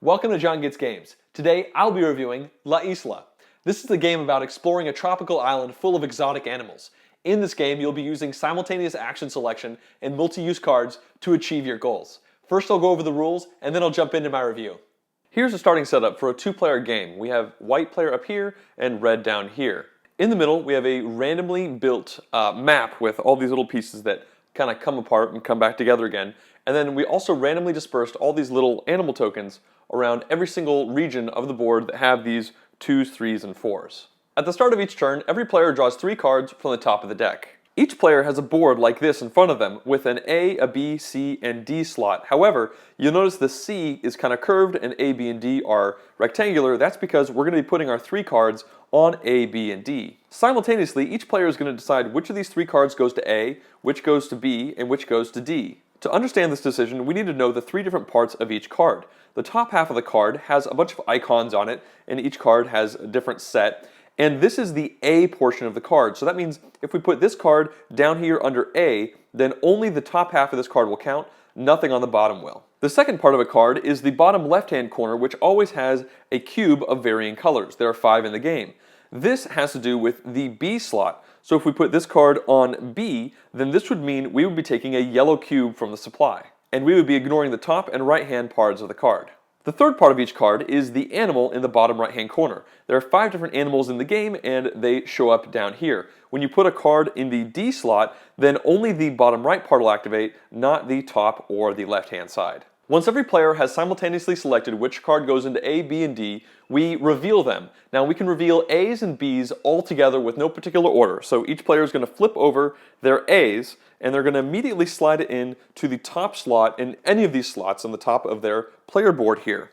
Welcome to JonGetsGames. Today I'll be reviewing La Isla. This is a game about exploring a tropical island full of exotic animals. In this game you'll be using simultaneous action selection and multi-use cards to achieve your goals. First I'll go over the rules and then I'll jump into my review. Here's the starting setup for a two-player game. We have white player up here and red down here. In the middle we have a randomly built map with all these little pieces that kind of come apart and come back together again. And then we also randomly dispersed all these little animal tokens around every single region of the board that have these 2s, 3s, and 4s. At the start of each turn, every player draws 3 cards from the top of the deck. Each player has a board like this in front of them with an A, a B, C, and D slot. However, you'll notice the C is kind of curved and A, B, and D are rectangular. That's because we're going to be putting our 3 cards on A, B, and D. Simultaneously, each player is going to decide which of these 3 cards goes to A, which goes to B, and which goes to D. To understand this decision, we need to know the 3 different parts of each card. The top half of the card has a bunch of icons on it, and each card has a different set. And this is the A portion of the card. So that means if we put this card down here under A, then only the top half of this card will count, nothing on the bottom will. The second part of a card is the bottom left-hand corner, which always has a cube of varying colors. There are 5 in the game. This has to do with the B slot. So if we put this card on B, then this would mean we would be taking a yellow cube from the supply. And we would be ignoring the top and right-hand parts of the card. The third part of each card is the animal in the bottom right-hand corner. There are 5 different animals in the game and they show up down here. When you put a card in the D slot, then only the bottom right part will activate, not the top or the left-hand side. Once every player has simultaneously selected which card goes into A, B, and D, we reveal them. Now we can reveal A's and B's all together with no particular order. So each player is going to flip over their A's and they're going to immediately slide it in to the top slot in any of these slots on the top of their player board here.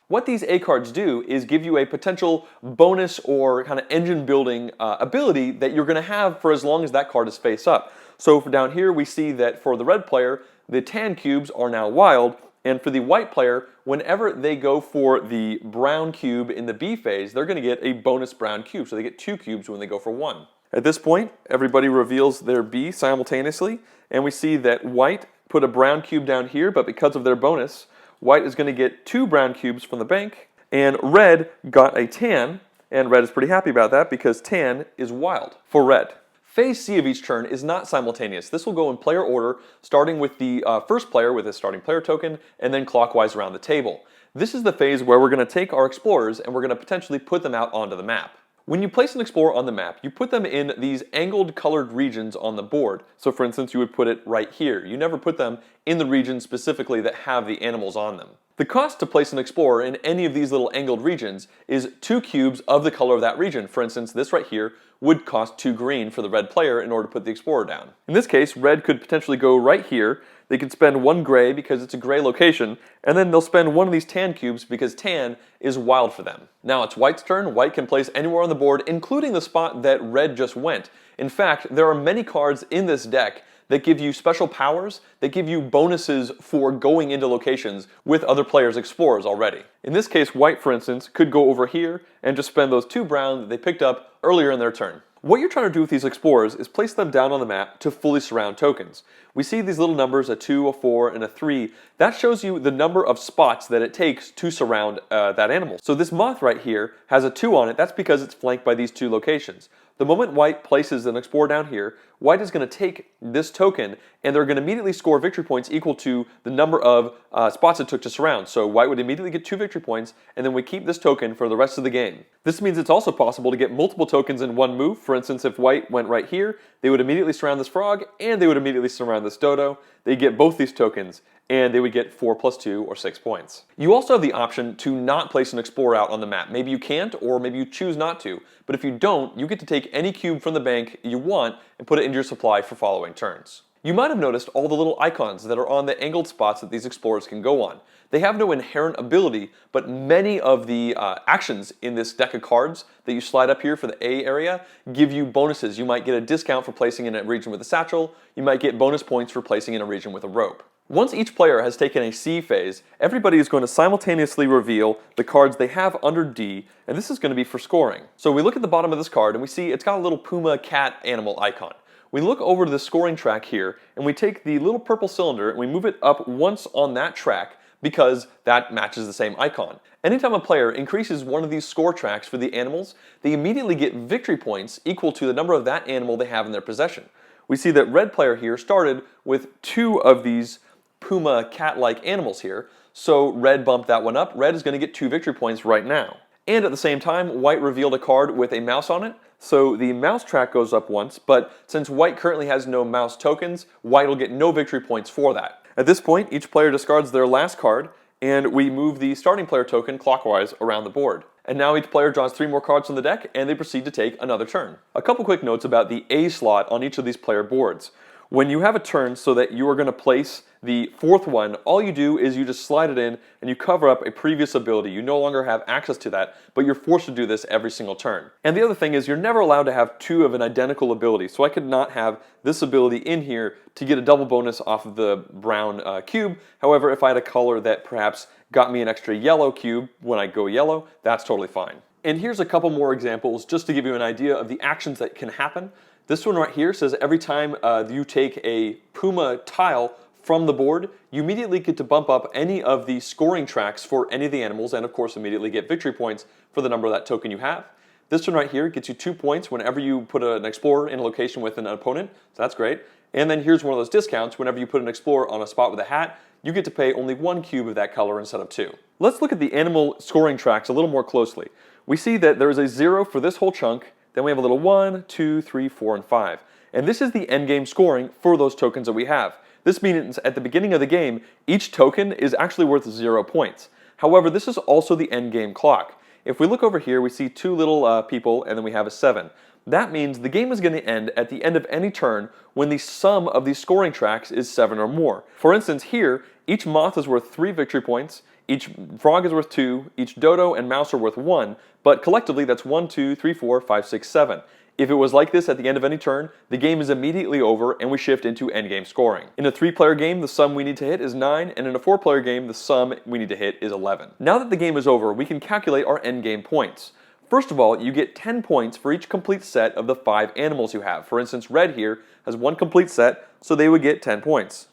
What these A cards do is give you a potential bonus or kind of engine building ability that you're going to have for as long as that card is face up. So for down here we see that for the red player, the tan cubes are now wild, and for the white player, whenever they go for the brown cube in the B phase, they're going to get a bonus brown cube, so they get 2 cubes when they go for 1. At this point, everybody reveals their B simultaneously, and we see that white put a brown cube down here, but because of their bonus, white is going to get 2 brown cubes from the bank, and red got a tan, and red is pretty happy about that because tan is wild for red. Phase C of each turn is not simultaneous. This will go in player order, starting with the first player with his starting player token, and then clockwise around the table. This is the phase where we're going to take our explorers and we're going to potentially put them out onto the map. When you place an explorer on the map, you put them in these angled colored regions on the board. So for instance, you would put it right here. You never put them in the regions specifically that have the animals on them. The cost to place an explorer in any of these little angled regions is 2 cubes of the color of that region. For instance, this right here would cost 2 green for the red player in order to put the explorer down. In this case, red could potentially go right here. They could spend 1 gray because it's a gray location, and then they'll spend 1 of these tan cubes because tan is wild for them. Now it's white's turn. White can place anywhere on the board, including the spot that red just went. In fact, there are many cards in this deck that give you special powers, that give you bonuses for going into locations with other players' explorers already. In this case, white, for instance, could go over here and just spend those 2 brown that they picked up earlier in their turn. What you're trying to do with these explorers is place them down on the map to fully surround tokens. We see these little numbers, a 2, a 4, and a 3. That shows you the number of spots that it takes to surround that animal. So this moth right here has a 2 on it. That's because it's flanked by these 2 locations. The moment white places an explorer down here, white is going to take this token and they're going to immediately score victory points equal to the number of spots it took to surround. So white would immediately get 2 victory points and then we keep this token for the rest of the game. This means it's also possible to get multiple tokens in one move. For instance, if white went right here, they would immediately surround this frog and they would immediately surround this dodo. They get both these tokens and they would get 4 plus 2 or 6 points. You also have the option to not place an explorer out on the map. Maybe you can't, or maybe you choose not to. But if you don't, you get to take any cube from the bank you want and put it into your supply for following turns. You might have noticed all the little icons that are on the angled spots that these explorers can go on. They have no inherent ability, but many of the actions in this deck of cards that you slide up here for the A area give you bonuses. You might get a discount for placing in a region with a satchel. You might get bonus points for placing in a region with a rope. Once each player has taken a C phase, everybody is going to simultaneously reveal the cards they have under D, and this is going to be for scoring. So we look at the bottom of this card and we see it's got a little puma cat animal icon. We look over to the scoring track here and we take the little purple cylinder and we move it up once on that track, because that matches the same icon. Anytime a player increases one of these score tracks for the animals, they immediately get victory points equal to the number of that animal they have in their possession. We see that red player here started with 2 of these puma cat-like animals here, so red bumped that one up. Red is going to get 2 victory points right now. And at the same time, white revealed a card with a mouse on it, so the mouse track goes up once, but since white currently has no mouse tokens, white will get no victory points for that. At this point, each player discards their last card, and we move the starting player token clockwise around the board. And now each player draws 3 more cards from the deck, and they proceed to take another turn. A couple quick notes about the A slot on each of these player boards. When you have a turn so that you are going to place the 4th one, all you do is you just slide it in and you cover up a previous ability. You no longer have access to that, but you're forced to do this every single turn. And the other thing is you're never allowed to have 2 of an identical ability. So I could not have this ability in here to get a double bonus off of the brown cube. However, if I had a color that perhaps got me an extra yellow cube when I go yellow, that's totally fine. And here's a couple more examples just to give you an idea of the actions that can happen. This one right here says every time you take a puma tile from the board, you immediately get to bump up any of the scoring tracks for any of the animals, and of course immediately get victory points for the number of that token you have. This one right here gets you 2 points whenever you put an explorer in a location with an opponent, so that's great. And then here's one of those discounts: whenever you put an explorer on a spot with a hat, you get to pay only 1 cube of that color instead of 2. Let's look at the animal scoring tracks a little more closely. We see that there is a 0 for this whole chunk, then we have a little 1, 2, 3, 4, and 5. And this is the endgame scoring for those tokens that we have. This means at the beginning of the game, each token is actually worth 0 points. However, this is also the endgame clock. If we look over here, we see 2 little people, and then we have a 7. That means the game is going to end at the end of any turn when the sum of these scoring tracks is 7 or more. For instance, here, each moth is worth 3 victory points, each frog is worth 2, each dodo and mouse are worth 1, but collectively that's 1, 2, 3, 4, 5, 6, 7. If it was like this at the end of any turn, the game is immediately over and we shift into endgame scoring. In a 3-player game, the sum we need to hit is 9, and in a 4-player game, the sum we need to hit is 11. Now that the game is over, we can calculate our endgame points. First of all, you get 10 points for each complete set of the 5 animals you have. For instance, red here has 1 complete set, so they would get 10 points.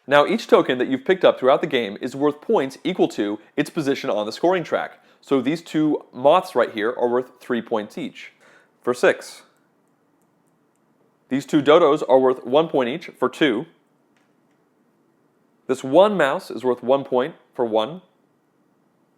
Now each token that you've picked up throughout the game is worth points equal to its position on the scoring track. So these 2 moths right here are worth 3 points each for 6. These 2 dodos are worth 1 point each for 2. This 1 mouse is worth 1 point for 1.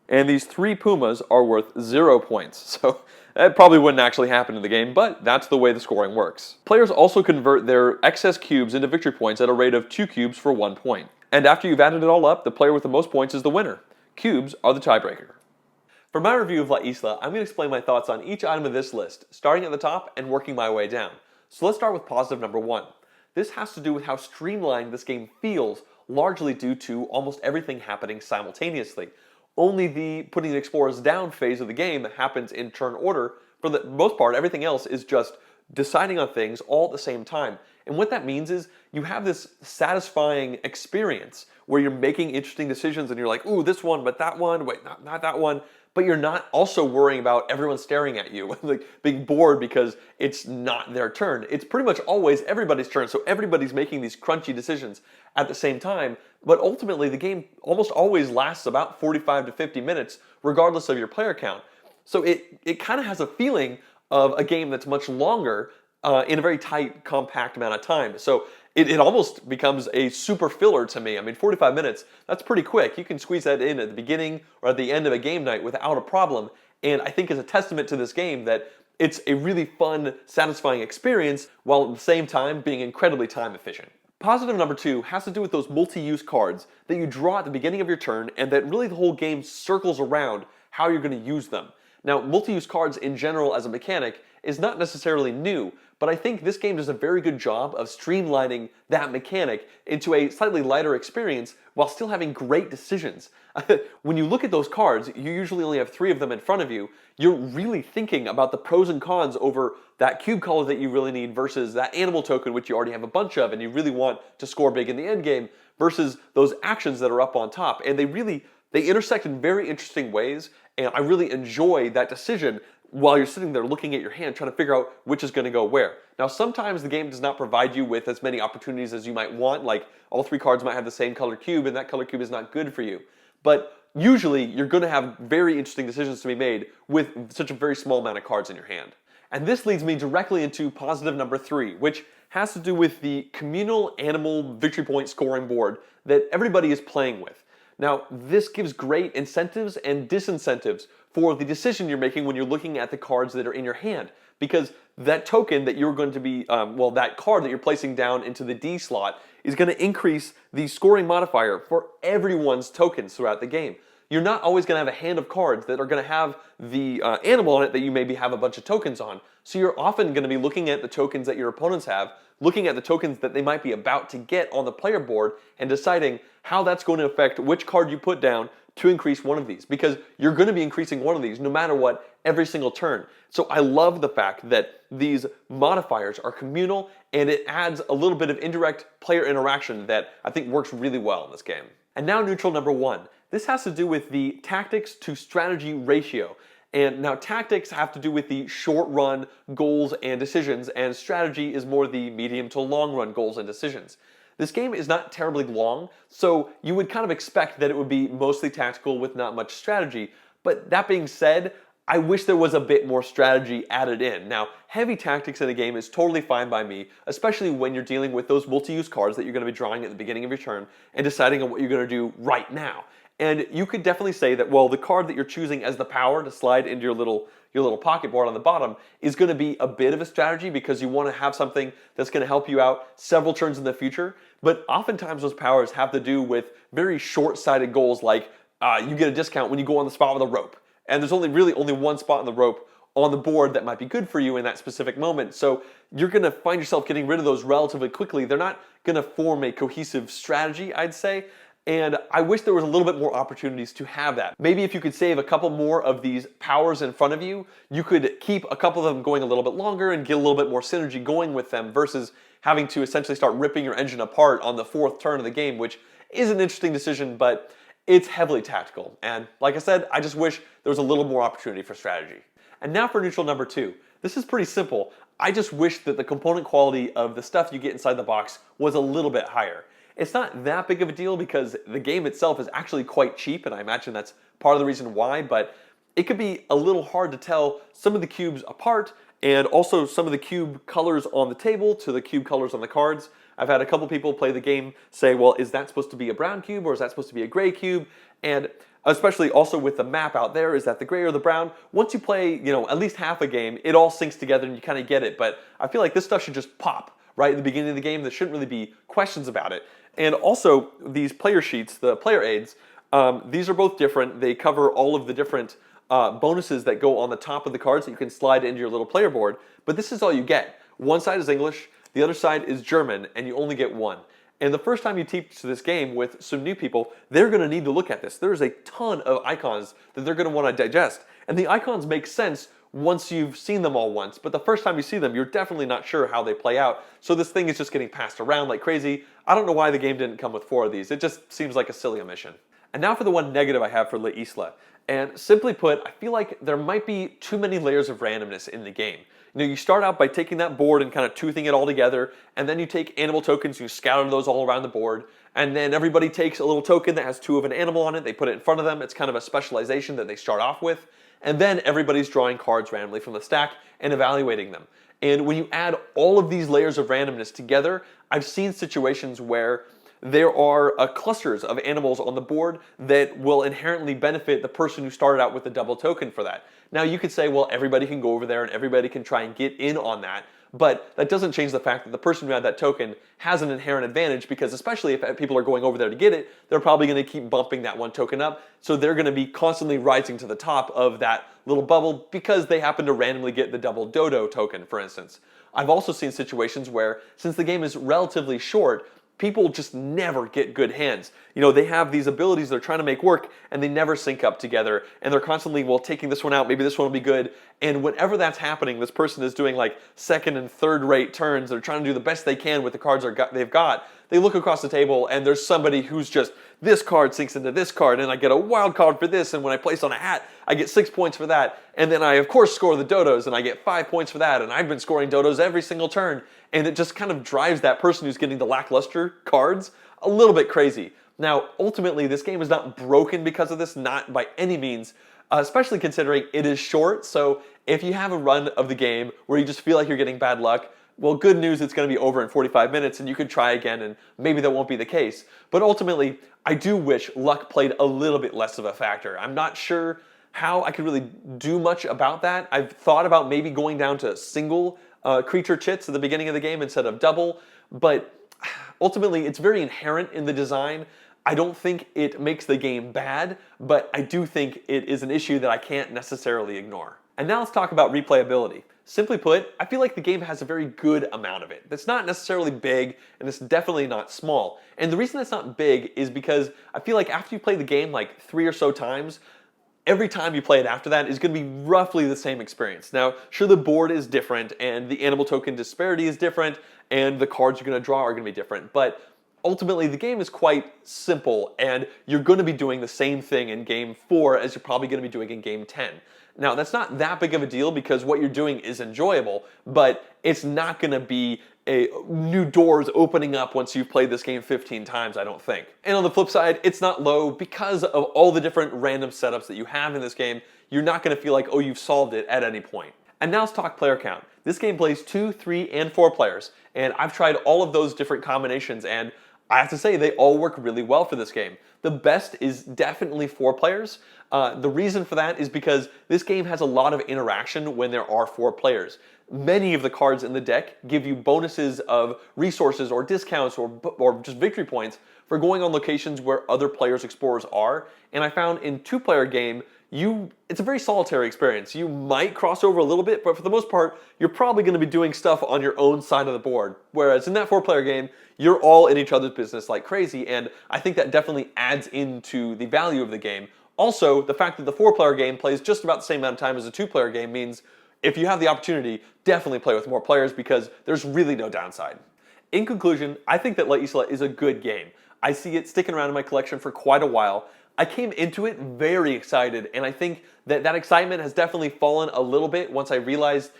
And these 3 pumas are worth 0 points. So that probably wouldn't actually happen in the game, but that's the way the scoring works. Players also convert their excess cubes into victory points at a rate of 2 cubes for 1 point. And after you've added it all up, the player with the most points is the winner. Cubes are the tiebreaker. For my review of La Isla, I'm going to explain my thoughts on each item of this list, starting at the top and working my way down. So let's start with positive number 1. This has to do with how streamlined this game feels, largely due to almost everything happening simultaneously. Only the putting the explorers down phase of the game happens in turn order. For the most part, everything else is just deciding on things all at the same time. And what that means is you have this satisfying experience where you're making interesting decisions and you're like, ooh, this one, but that one, wait, not that one. But you're not also worrying about everyone staring at you, like being bored because it's not their turn. It's pretty much always everybody's turn, so everybody's making these crunchy decisions at the same time. But ultimately, the game almost always lasts about 45 to 50 minutes, regardless of your player count. So it kind of has a feeling of a game that's much longer in a very tight, compact amount of time. So it almost becomes a super filler to me. I mean, 45 minutes, that's pretty quick. You can squeeze that in at the beginning or at the end of a game night without a problem. And I think it's a testament to this game that it's a really fun, satisfying experience while at the same time being incredibly time efficient. Positive number 2 has to do with those multi-use cards that you draw at the beginning of your turn and that really the whole game circles around how you're going to use them. Now, multi-use cards in general as a mechanic is not necessarily new, but I think this game does a very good job of streamlining that mechanic into a slightly lighter experience while still having great decisions. When you look at those cards, you usually only have 3 of them in front of you. You're really thinking about the pros and cons over that cube color that you really need versus that animal token which you already have a bunch of and you really want to score big in the end game versus those actions that are up on top. And they intersect in very interesting ways, and I really enjoy that decision while you're sitting there looking at your hand, trying to figure out which is going to go where. Now, sometimes the game does not provide you with as many opportunities as you might want, like all 3 cards might have the same color cube, and that color cube is not good for you. But usually, you're going to have very interesting decisions to be made with such a very small amount of cards in your hand. And this leads me directly into positive number 3, which has to do with the communal animal victory point scoring board that everybody is playing with. Now, this gives great incentives and disincentives for the decision you're making when you're looking at the cards that are in your hand, because that token that you're going to be, that card that you're placing down into the D slot is going to increase the scoring modifier for everyone's tokens throughout the game. You're not always going to have a hand of cards that are going to have the animal on it that you maybe have a bunch of tokens on. So you're often going to be looking at the tokens that your opponents have, looking at the tokens that they might be about to get on the player board, and deciding how that's going to affect which card you put down to increase one of these, because you're going to be increasing one of these no matter what every single turn. So I love the fact that these modifiers are communal, and it adds a little bit of indirect player interaction that I think works really well in this game. And now neutral number 1. This has to do with the tactics to strategy ratio. And now tactics have to do with the short run goals and decisions, and strategy is more the medium to long run goals and decisions. This game is not terribly long, so you would kind of expect that it would be mostly tactical with not much strategy. But that being said, I wish there was a bit more strategy added in. Now, heavy tactics in a game is totally fine by me, especially when you're dealing with those multi-use cards that you're going to be drawing at the beginning of your turn and deciding on what you're going to do right now. And you could definitely say that, well, the card that you're choosing as the power to slide into your little pocket board on the bottom is going to be a bit of a strategy, because you want to have something that's going to help you out several turns in the future. But oftentimes those powers have to do with very short-sighted goals, like you get a discount when you go on the spot with a rope. And there's only one spot on the rope on the board that might be good for you in that specific moment. So you're going to find yourself getting rid of those relatively quickly. They're not going to form a cohesive strategy, I'd say. And I wish there was a little bit more opportunities to have that. Maybe if you could save a couple more of these powers in front of you, you could keep a couple of them going a little bit longer and get a little bit more synergy going with them, versus having to essentially start ripping your engine apart on the 4th turn of the game, which is an interesting decision, but it's heavily tactical. And like I said, I just wish there was a little more opportunity for strategy. And now for neutral number 2. This is pretty simple. I just wish that the component quality of the stuff you get inside the box was a little bit higher. It's not that big of a deal because the game itself is actually quite cheap, and I imagine that's part of the reason why, but it could be a little hard to tell some of the cubes apart, and also some of the cube colors on the table to the cube colors on the cards. I've had a couple people play the game say, well, is that supposed to be a brown cube or is that supposed to be a gray cube? And especially also with the map out there, is that the gray or the brown? Once you play, at least half a game, it all syncs together and you kind of get it, but I feel like this stuff should just pop right at the beginning of the game. There shouldn't really be questions about it. And also, these player sheets, the player aids, these are both different. They cover all of the different bonuses that go on the top of the cards that you can slide into your little player board. But this is all you get. One side is English, the other side is German, and you only get one. And the first time you teach this game with some new people, they're going to need to look at this. There's a ton of icons that they're going to want to digest. And the icons make sense once you've seen them all once, but the first time you see them, you're definitely not sure how they play out. So this thing is just getting passed around like crazy. I don't know why the game didn't come with 4 of these. It just seems like a silly omission. And now for the one negative I have for La Isla. And simply put, I feel like there might be too many layers of randomness in the game. You start out by taking that board and kind of toothing it all together, and then you take animal tokens, you scatter those all around the board, and then everybody takes a little token that has 2 of an animal on it, they put it in front of them, it's kind of a specialization that they start off with, and then everybody's drawing cards randomly from the stack and evaluating them. And when you add all of these layers of randomness together, I've seen situations where there are clusters of animals on the board that will inherently benefit the person who started out with the double token for that. Now you could say, well, everybody can go over there and everybody can try and get in on that, but that doesn't change the fact that the person who had that token has an inherent advantage, because especially if people are going over there to get it, they're probably going to keep bumping that one token up, so they're going to be constantly rising to the top of that little bubble because they happen to randomly get the double dodo token, for instance. I've also seen situations where, since the game is relatively short, people just never get good hands. They have these abilities they're trying to make work, and they never sync up together, and they're constantly, well, taking this one out, maybe this one will be good, and whenever that's happening, this person is doing like 2nd and 3rd rate turns, they're trying to do the best they can with the cards they've got, they look across the table, and there's somebody who's just this card sinks into this card, and I get a wild card for this, and when I place on a hat, I get 6 points for that, and then I, of course, score the dodos, and I get 5 points for that, and I've been scoring dodos every single turn, and it just kind of drives that person who's getting the lackluster cards a little bit crazy. Now, ultimately, this game is not broken because of this, not by any means, especially considering it is short, so if you have a run of the game where you just feel like you're getting bad luck, well, good news, it's going to be over in 45 minutes and you could try again and maybe that won't be the case. But ultimately, I do wish luck played a little bit less of a factor. I'm not sure how I could really do much about that. I've thought about maybe going down to single creature chits at the beginning of the game instead of double, but ultimately it's very inherent in the design. I don't think it makes the game bad, but I do think it is an issue that I can't necessarily ignore. And now let's talk about replayability. Simply put, I feel like the game has a very good amount of it. That's not necessarily big, and it's definitely not small. And the reason it's not big is because I feel like after you play the game like 3 or so times, every time you play it after that is going to be roughly the same experience. Now, sure, the board is different, and the animal token disparity is different, and the cards you're going to draw are going to be different, but ultimately, the game is quite simple, and you're going to be doing the same thing in Game 4 as you're probably going to be doing in Game 10. Now, that's not that big of a deal because what you're doing is enjoyable, but it's not going to be new doors opening up once you've played this game 15 times, I don't think. And on the flip side, it's not low because of all the different random setups that you have in this game. You're not going to feel like, oh, you've solved it at any point. And now let's talk player count. This game plays 2, 3, and 4 players, and I've tried all of those different combinations, and I have to say they all work really well for this game. The best is definitely 4 players. The reason for that is because this game has a lot of interaction when there are 4 players. Many of the cards in the deck give you bonuses of resources or discounts or just victory points for going on locations where other players' explorers are. And I found in 2-player game, it's a very solitary experience. You might cross over a little bit, but for the most part, you're probably going to be doing stuff on your own side of the board. Whereas in that 4-player game, you're all in each other's business like crazy, and I think that definitely adds into the value of the game. Also, the fact that the 4-player game plays just about the same amount of time as a 2-player game means if you have the opportunity, definitely play with more players because there's really no downside. In conclusion, I think that La Isla is a good game. I see it sticking around in my collection for quite a while. I came into it very excited, and I think that that excitement has definitely fallen a little bit once I realized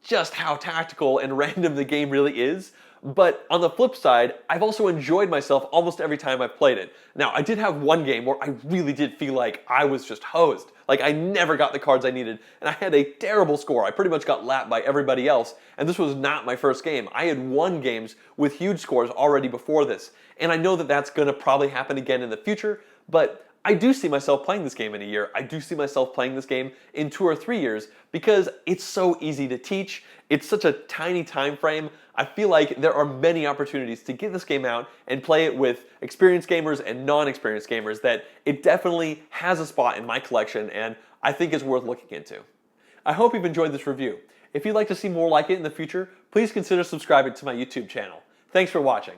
just how tactical and random the game really is. But on the flip side, I've also enjoyed myself almost every time I've played it. Now, I did have one game where I really did feel like I was just hosed. Like, I never got the cards I needed, and I had a terrible score. I pretty much got lapped by everybody else, and this was not my first game. I had won games with huge scores already before this, and I know that that's going to probably happen again in the future, but I do see myself playing this game in a year. I do see myself playing this game in 2 or 3 years because it's so easy to teach. It's such a tiny time frame. I feel like there are many opportunities to get this game out and play it with experienced gamers and non-experienced gamers that it definitely has a spot in my collection and I think is worth looking into. I hope you've enjoyed this review. If you'd like to see more like it in the future, please consider subscribing to my YouTube channel. Thanks for watching.